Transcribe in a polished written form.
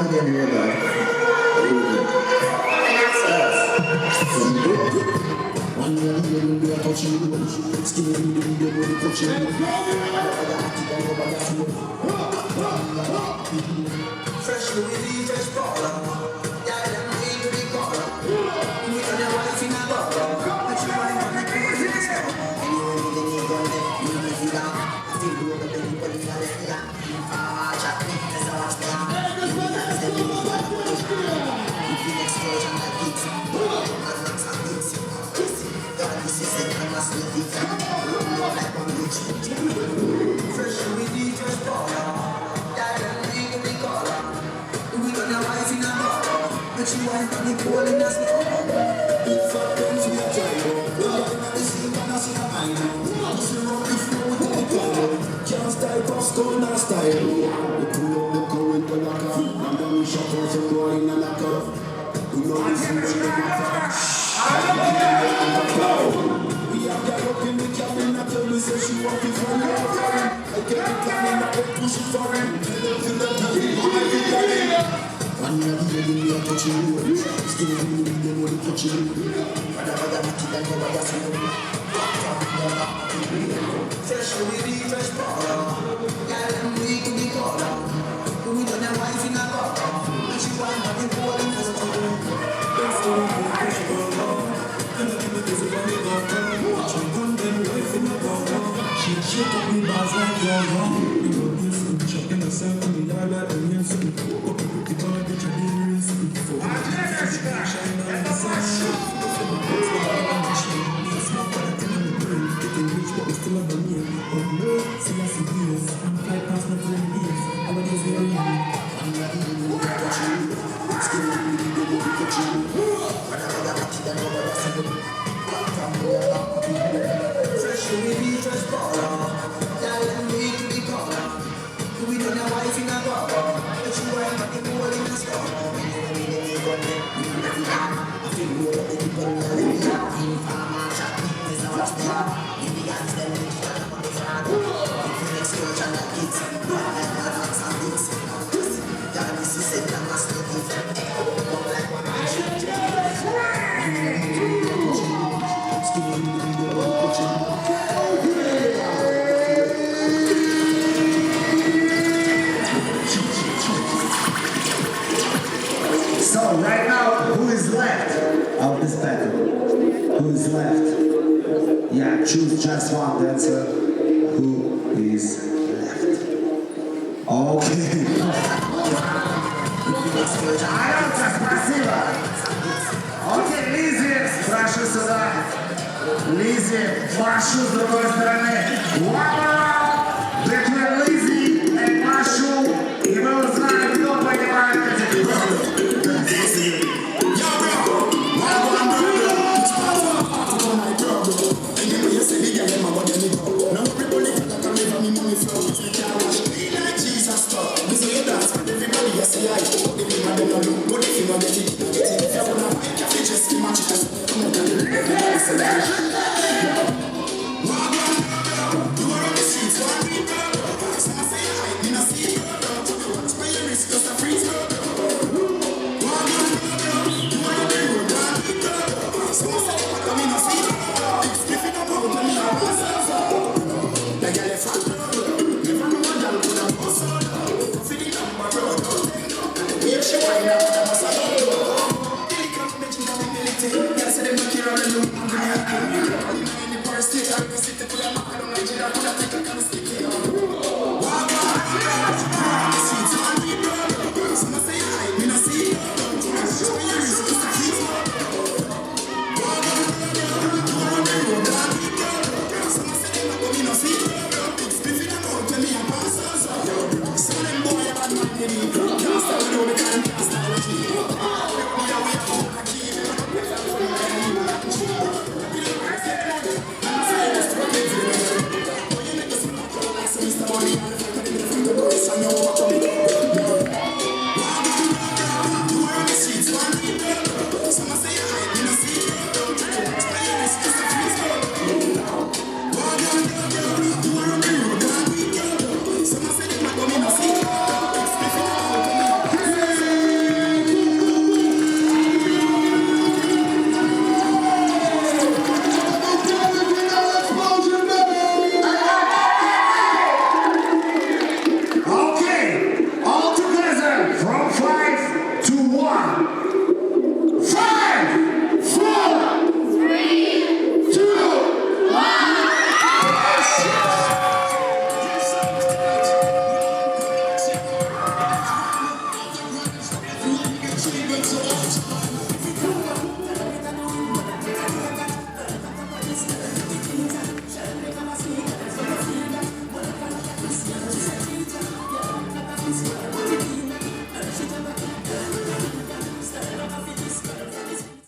again here, man. Fresh Louis, fresh baller. Yeah, them need to be caller. We got your wife in a baller. But you want to make it in a spell. Anyway, they need to let you live it out. I feel good about the people in the area. Chat me, there's a last day. You guys, they need to go to the you feel explosion like this. And next time, this. God, this is it, I must live it. Look like one rich. Fresh Louis, fresh baller. Yeah, them need to be caller. We got your wife in a bar, but you ain't got the pool in the snow. Big fat guns we are trying. We're looking at the scene and I see a mine. I'm still on the floor with the color. Can't style, Costco, not style. We pull up the current to lock up. And then we shut out some door in a lock up. We know this is when they get up. We have got up in the cabin. I tell me say she want to find out for him. I get the plan and I push it for him. And you're the enemy of touching you. Still you don't know the touching you. Whatever you keep and nobody has to know. Fresh Louis, fresh baller. Yeah, them need to be caller. We got your wife in a bar, but you ain't got the pool in the snow. Don't stop me, fresh baller. And I give me this one in the car. She got them wife in a bar. She shake up me bars like your mom. You know this, check in the sun, me yard like a new school. So right now, who is left of this battle? Who is left? Yeah, choose just one dancer. Who is left? Okay. Пожалуйста, спасибо. Окей, Лизи, прошу сюда. Лизи, Машу с другой стороны. Wow! Between Lizzy and Машу. И мы узнаем, кто понимает эти группы. Can't stop, you know, we can't stop.